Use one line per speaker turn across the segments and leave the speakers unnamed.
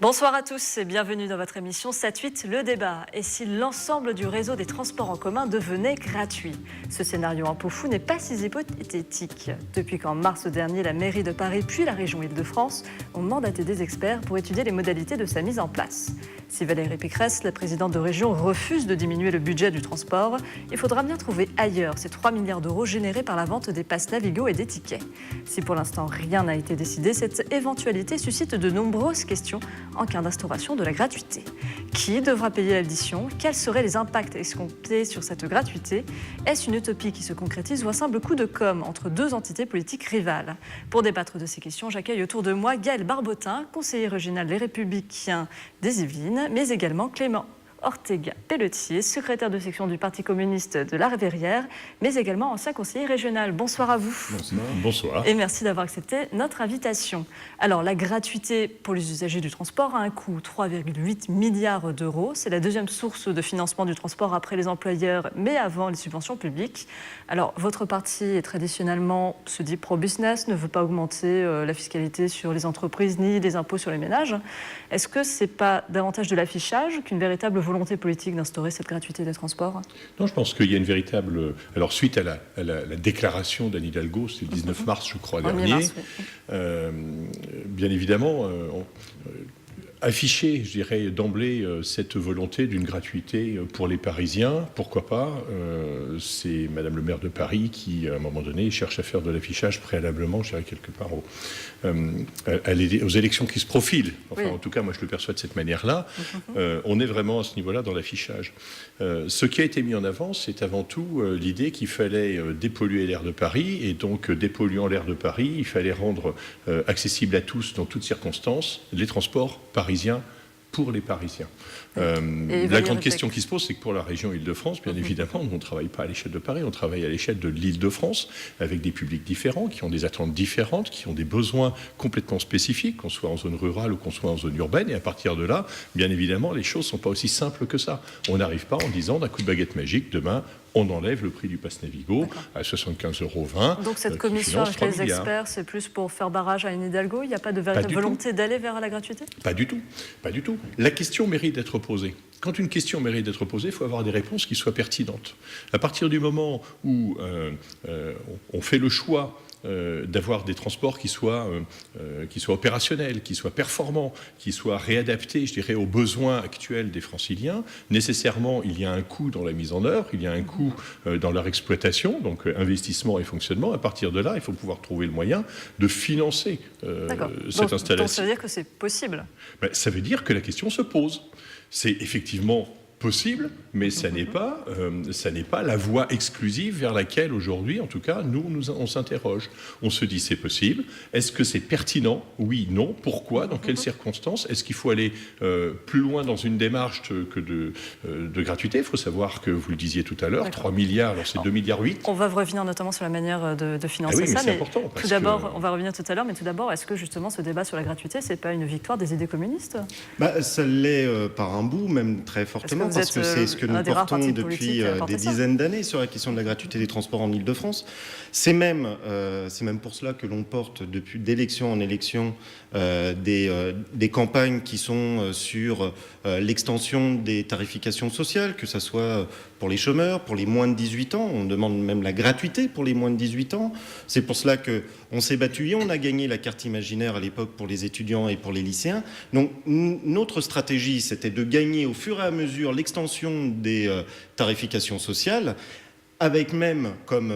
Bonsoir à tous et bienvenue dans votre émission 7-8, le débat. Et si l'ensemble du réseau des transports en commun devenait gratuit? Ce scénario un peu fou n'est pas si hypothétique. Depuis qu'en mars dernier, la mairie de Paris puis la région Île-de-France ont mandaté des experts pour étudier les modalités de sa mise en place. Si Valérie Pécresse, la présidente de région, refuse de diminuer le budget du transport, il faudra bien trouver ailleurs ces 3 milliards d'euros générés par la vente des passes Navigo et des tickets. Si pour l'instant rien n'a été décidé, cette éventualité suscite de nombreuses questions en cas d'instauration de la gratuité. Qui devra payer l'addition? Quels seraient les impacts escomptés sur cette gratuité? Est-ce une utopie qui se concrétise ou un simple coup de com' entre deux entités politiques rivales? Pour débattre de ces questions, j'accueille autour de moi Gaël Barbotin, conseiller régional Les Républicains des Yvelines, mais également Clément Ortega-Pelletier, secrétaire de section du Parti communiste de la Verrière, mais également ancien conseiller régional. Bonsoir à vous.
Bonsoir.
Et merci d'avoir accepté notre invitation. Alors, la gratuité pour les usagers du transport a un coût, 3,8 milliards d'euros. C'est la deuxième source de financement du transport après les employeurs, mais avant les subventions publiques. Alors, votre parti est traditionnellement, se dit pro-business, ne veut pas augmenter la fiscalité sur les entreprises ni les impôts sur les ménages. Est-ce que ce n'est pas davantage de l'affichage qu'une véritable volonté politique d'instaurer cette gratuité des transports?
Non, je pense qu'il y a une véritable... Alors, suite à la déclaration d'Anne Hidalgo, c'était le 19 mars, je crois, dernier, bien évidemment, afficher, je dirais, d'emblée cette volonté d'une gratuité pour les Parisiens. Pourquoi pas? C'est Madame le maire de Paris qui, à un moment donné, cherche à faire de l'affichage préalablement, je dirais, quelque part aux élections qui se profilent. Enfin, en tout cas, moi, je le perçois de cette manière-là. On est vraiment à ce niveau-là dans l'affichage. Ce qui a été mis en avant, c'est avant tout l'idée qu'il fallait dépolluer l'air de Paris. Et donc, dépolluant l'air de Paris, il fallait rendre accessible à tous, dans toutes circonstances, les transports parisiens pour les Parisiens. La grande question qui se pose, c'est que pour la région Île-de-France, bien évidemment, on ne travaille pas à l'échelle de Paris, on travaille à l'échelle de l'Île-de-France, avec des publics différents, qui ont des attentes différentes, qui ont des besoins complètement spécifiques, qu'on soit en zone rurale ou qu'on soit en zone urbaine. Et à partir de là, bien évidemment, les choses ne sont pas aussi simples que ça. On n'arrive pas en disant d'un coup de baguette magique, demain, on enlève le prix du pass Navigo à 75,20 €.
Donc cette commission avec les experts, c'est plus pour faire barrage à Anne Hidalgo? Il n'y a pas de véritable volonté d'aller vers la gratuité?
Pas du tout. Pas du tout. La question mérite d'être posée. Quand une question mérite d'être posée, il faut avoir des réponses qui soient pertinentes. À partir du moment où on fait le choix d'avoir des transports qui soient opérationnels, qui soient performants, qui soient réadaptés, je dirais, aux besoins actuels des Franciliens. Nécessairement, il y a un coût dans la mise en œuvre, il y a un coût dans leur exploitation, donc investissement et fonctionnement. À partir de là, il faut pouvoir trouver le moyen de financer cette installation.
Donc ça veut dire que c'est possible?
Ça veut dire que la question se pose. C'est effectivement possible, mais ça n'est pas la voie exclusive vers laquelle aujourd'hui, en tout cas, on s'interroge. On se dit c'est possible. Est-ce que c'est pertinent? Oui, non. Pourquoi? Dans quelles circonstances? Est-ce qu'il faut aller plus loin dans une démarche que de gratuité? Il faut savoir que, vous le disiez tout à l'heure, 3 milliards, alors c'est 2,8 milliards.
On va revenir notamment sur la manière de financer ça.
Mais c'est important.
Tout d'abord, on va revenir tout à l'heure, mais tout d'abord, est-ce que justement ce débat sur la gratuité, c'est pas une victoire des idées communistes?
Ça l'est par un bout, même très fortement. Parce que c'est ce que nous portons depuis des dizaines d'années sur la question de la gratuité des transports en Île-de-France. C'est même pour cela que l'on porte d'élection en élection des campagnes qui sont sur l'extension des tarifications sociales, que ce soit pour les chômeurs, pour les moins de 18 ans. On demande même la gratuité pour les moins de 18 ans. C'est pour cela qu'on s'est battu et on a gagné la carte imaginaire à l'époque pour les étudiants et pour les lycéens. Donc notre stratégie, c'était de gagner au fur et à mesure l'extension des tarifications sociales, avec même comme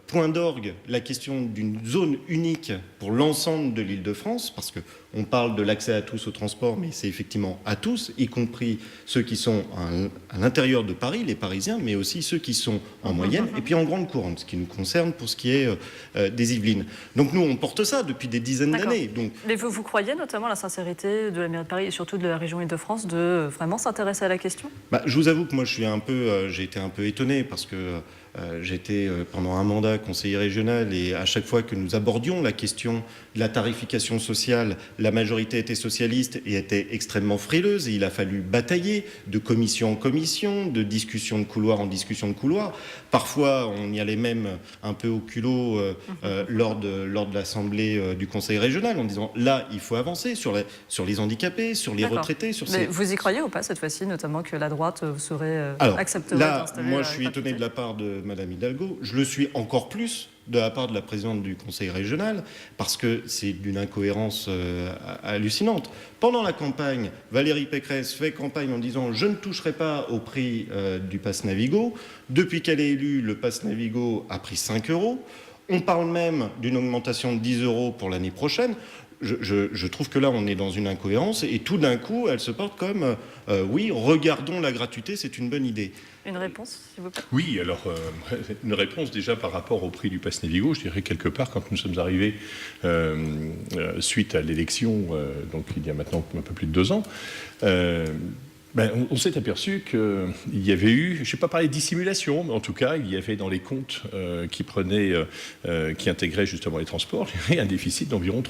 point d'orgue la question d'une zone unique pour l'ensemble de l'Île-de-France, parce qu'on parle de l'accès à tous au transport, mais c'est effectivement à tous, y compris ceux qui sont à l'intérieur de Paris, les Parisiens, mais aussi ceux qui sont en moyenne, et puis en grande couronne, ce qui nous concerne pour ce qui est des Yvelines. Donc nous, on porte ça depuis des dizaines d'années.
Mais vous croyez notamment à la sincérité de la mairie de Paris et surtout de la région Île-de-France de vraiment s'intéresser à la question?
Je vous avoue que moi, j'ai été un peu étonné parce que j'étais pendant un mandat conseiller régional et à chaque fois que nous abordions la question de la tarification sociale, la majorité était socialiste et était extrêmement frileuse et il a fallu batailler de commission en commission, de discussion de couloir en discussion de couloir. Parfois, on y allait même un peu au culot lors de l'assemblée du conseil régional en disant là, il faut avancer sur les handicapés, sur les retraités.
Mais vous y croyez ou pas cette fois-ci, notamment que la droite accepterait d'installer
moi, je suis étonné de la part de Madame Hidalgo. Je le suis encore plus de la part de la présidente du conseil régional, parce que c'est d'une incohérence hallucinante. Pendant la campagne, Valérie Pécresse fait campagne en disant « je ne toucherai pas au prix du pass Navigo ». Depuis qu'elle est élue, le pass Navigo a pris 5 €. On parle même d'une augmentation de 10 € pour l'année prochaine. Je trouve que là, on est dans une incohérence et tout d'un coup, elle se porte comme oui, regardons la gratuité, c'est une bonne idée.
Une réponse, s'il vous plaît.
Oui, alors une réponse déjà par rapport au prix du pass Navigo. Je dirais quelque part, quand nous sommes arrivés suite à l'élection, donc il y a maintenant un peu plus de 2 ans, on s'est aperçu qu'il y avait eu, je ne vais pas parler de dissimulation, mais en tout cas, il y avait dans les comptes qui intégraient justement les transports, il y avait un déficit d'environ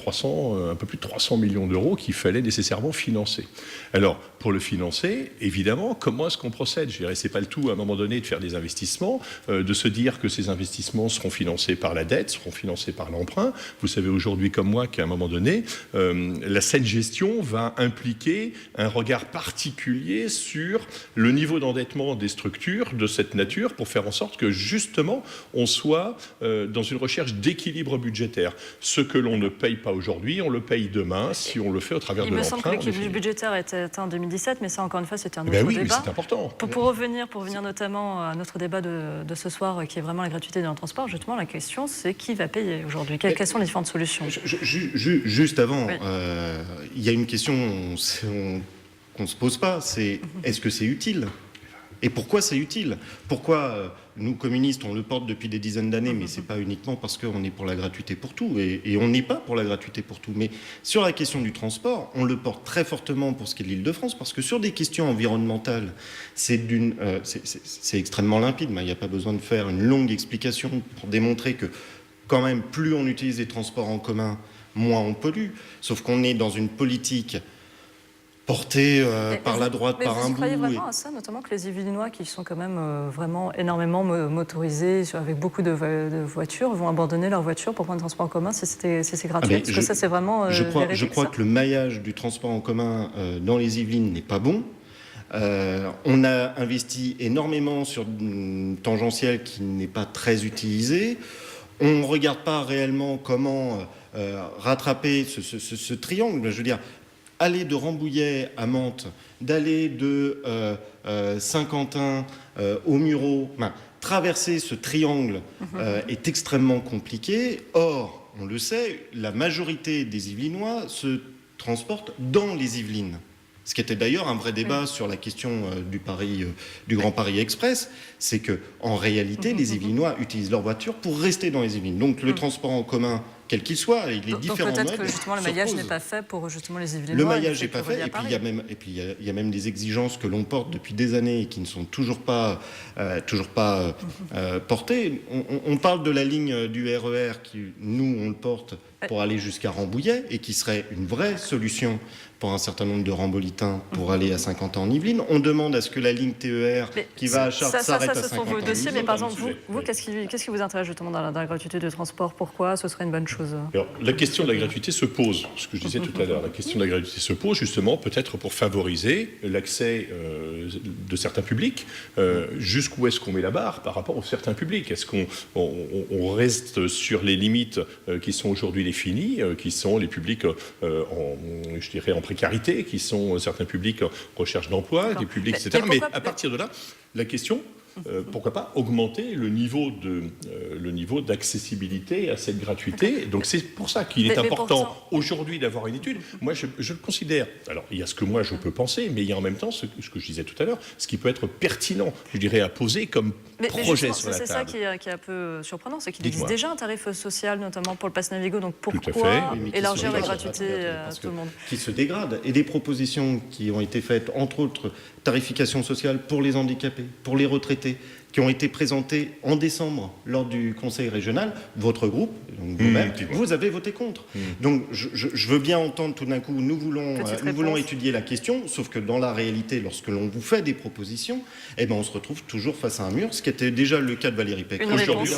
un peu plus de 300 millions d'euros qu'il fallait nécessairement financer. Alors, pour le financer, évidemment, comment est-ce qu'on procède ? Je dirais, c'est pas le tout à un moment donné de faire des investissements, de se dire que ces investissements seront financés par la dette, seront financés par l'emprunt. Vous savez aujourd'hui comme moi qu'à un moment donné, la saine gestion va impliquer un regard particulier sur le niveau d'endettement des structures de cette nature pour faire en sorte que justement on soit dans une recherche d'équilibre budgétaire. Ce que l'on ne paye pas aujourd'hui, on le paye demain si on le fait au travers de l'emprunt.
Il me semble que l'équilibre budgétaire était atteint en 2017, mais ça encore une fois c'était un autre
débat.
Mais
c'est important.
Pour revenir notamment à notre débat de ce soir qui est vraiment la gratuité dans le transport, justement la question c'est qui va payer aujourd'hui ? Quelles sont les différentes solutions ?
Juste avant, il y a une question qu'on ne se pose pas, c'est est-ce que c'est utile ? Et pourquoi c'est utile ? Pourquoi nous, communistes, on le porte depuis des dizaines d'années, mais ce n'est pas uniquement parce qu'on est pour la gratuité pour tout, et on n'est pas pour la gratuité pour tout. Mais sur la question du transport, on le porte très fortement pour ce qui est de l'Île-de-France, parce que sur des questions environnementales, c'est extrêmement limpide. Il n'y a pas besoin de faire une longue explication pour démontrer que, quand même, plus on utilise les transports en commun, moins on pollue. Sauf qu'on est dans une politique porté par la droite, par un bout.
Mais vous croyez vraiment à ça, notamment que les Yvelinois, qui sont quand même vraiment énormément motorisés, avec beaucoup de voitures, vont abandonner leur voiture pour prendre le transport en commun si c'est gratuit ? Parce que ça, c'est vraiment
je crois que le maillage du transport en commun dans les Yvelines n'est pas bon. On a investi énormément sur une tangentielle qui n'est pas très utilisée. On ne regarde pas réellement comment rattraper ce triangle. Je veux dire, aller de Rambouillet à Mantes, d'aller de Saint-Quentin au Mureau, traverser ce triangle est extrêmement compliqué. Or, on le sait, la majorité des Yvelinois se transportent dans les Yvelines. Ce qui était d'ailleurs un vrai débat sur la question du Grand Paris Express, c'est qu'en réalité, les Yvelinois utilisent leur voiture pour rester dans les Yvelines. Donc le transport en commun, quel qu'il soit, il est différent.
Donc peut-être que justement le maillage n'est pas fait pour justement les Yvelinois.
Le maillage n'est pas fait, et puis il y a même des exigences que l'on porte depuis des années et qui ne sont toujours pas portées. On parle de la ligne du RER qui, nous, on le porte pour aller jusqu'à Rambouillet et qui serait une vraie solution pour un certain nombre de Rambolitains pour aller à Saint-Quentin en Yvelines. On demande à ce que la ligne TER qui va à Chartres s'arrête à Saint-Quentin.
Ça, ce sont vos dossiers, mais par exemple, vous qu'est-ce qui vous intéresse justement dans la gratuité de transport ? Pourquoi ce serait une bonne chose ?
Alors, la question de la gratuité se pose, ce que je disais tout à l'heure. La question de la gratuité se pose justement peut-être pour favoriser l'accès de certains publics. Jusqu'où est-ce qu'on met la barre par rapport aux certains publics ? Est-ce qu'on reste sur les limites qui sont aujourd'hui définies, qui sont les publics en précarité, qui sont certains publics en recherche d'emploi, des publics, etc. Mais à partir de là, la question, pourquoi pas augmenter le niveau d'accessibilité à cette gratuité. Donc c'est pour ça qu'il est important aujourd'hui d'avoir une étude. Moi, je le considère. Alors, il y a ce que moi je peux penser, mais il y a en même temps ce que je disais tout à l'heure, ce qui peut être pertinent, je dirais, à poser comme projet sur la table.
C'est ça qui est un peu surprenant, c'est qu'il existe déjà un tarif social, notamment pour le pass Navigo. Donc pourquoi élargir la gratuité à tout le monde ?
Qui se dégrade. Et des propositions qui ont été faites, entre autres, tarification sociale pour les handicapés, pour les retraités, qui ont été présentés en décembre lors du Conseil régional, votre groupe, donc vous-même, vous avez voté contre. Donc je veux bien entendre tout d'un coup, nous voulons étudier la question, sauf que dans la réalité, lorsque l'on vous fait des propositions, eh ben, on se retrouve toujours face à un mur, ce qui était déjà le cas de Valérie Pécresse.
Aujourd'hui,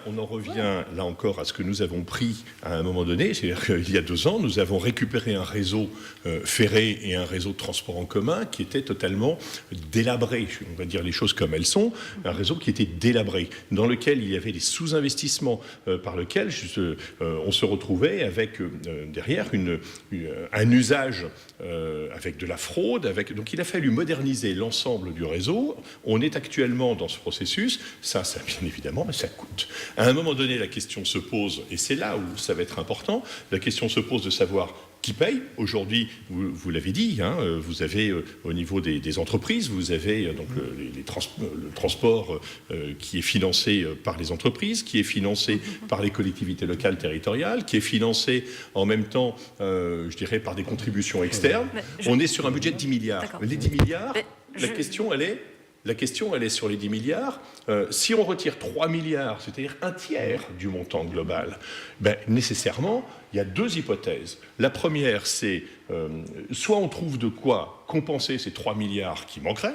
on en revient là encore à ce que nous avons pris à un moment donné, c'est-à-dire qu'il y a 2 ans, nous avons récupéré un réseau ferré et un réseau de transport en commun qui était totalement délabré, on va dire les choses comme elles sont, un réseau qui était délabré, dans lequel il y avait des sous-investissements par lesquels on se retrouvait avec derrière un usage avec de la fraude. Donc il a fallu moderniser l'ensemble du réseau. On est actuellement dans ce processus. Ça bien évidemment, ça coûte. À un moment donné, la question se pose, et c'est là où ça va être important, la question se pose de savoir qui paye. Aujourd'hui, vous l'avez dit, vous avez au niveau des entreprises, vous avez donc le transport qui est financé par les entreprises, qui est financé par les collectivités locales territoriales, qui est financé en même temps, je dirais, par des contributions externes. On est sur un budget de 10 milliards. Les 10 milliards, la question, elle est sur les 10 milliards. Si on retire 3 milliards, c'est-à-dire un tiers du montant global, nécessairement, il y a 2 hypothèses. La première, c'est soit on trouve de quoi compenser ces 3 milliards qui manqueraient,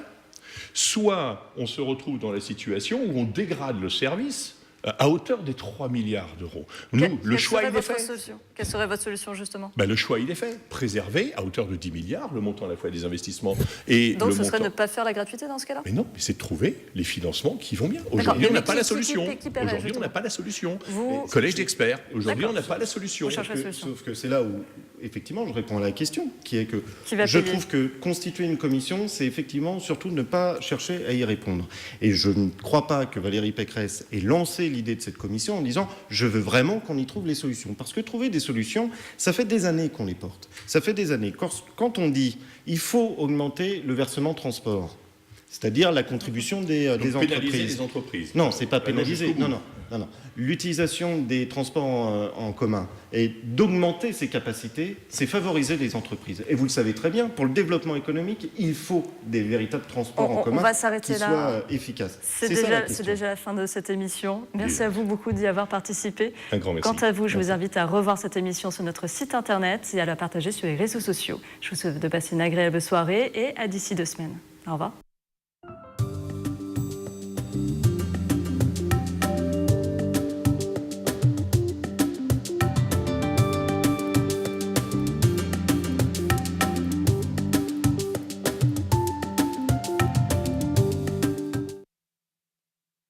soit on se retrouve dans la situation où on dégrade le service à hauteur des 3 milliards d'euros. Nous, le choix, il est fait.
Quelle serait votre solution, justement ?
Le choix, il est fait. Préserver à hauteur de 10 milliards le montant à la fois des investissements et
donc, ce serait ne pas faire la gratuité dans ce cas-là ?
Mais non, mais c'est de trouver les financements qui vont bien. Aujourd'hui, on n'a pas la solution. Aujourd'hui, on n'a pas la solution. Collège d'experts. Aujourd'hui, on n'a pas la solution.
Sauf que c'est là où, effectivement, je réponds à la question, qui est que je trouve que constituer une commission, c'est effectivement surtout ne pas chercher à y répondre. Et je ne crois pas que Valérie Pécresse ait lancé l'idée de cette commission en disant « je veux vraiment qu'on y trouve les solutions ». Parce que trouver des solutions, ça fait des années qu'on les porte. Ça fait des années. Quand on dit « il faut augmenter le versement transport », c'est-à-dire la contribution des entreprises.
Pénaliser les entreprises.
Non, c'est pas pénaliser. Non. L'utilisation des transports en commun et d'augmenter ses capacités, c'est favoriser les entreprises. Et vous le savez très bien, pour le développement économique, il faut des véritables transports en commun qui soient efficaces.
C'est déjà la fin de cette émission. Merci à vous beaucoup d'y avoir participé.
Un grand merci.
Quant à vous, je vous invite à revoir cette émission sur notre site internet et à la partager sur les réseaux sociaux. Je vous souhaite de passer une agréable soirée et à d'ici 2 semaines. Au revoir.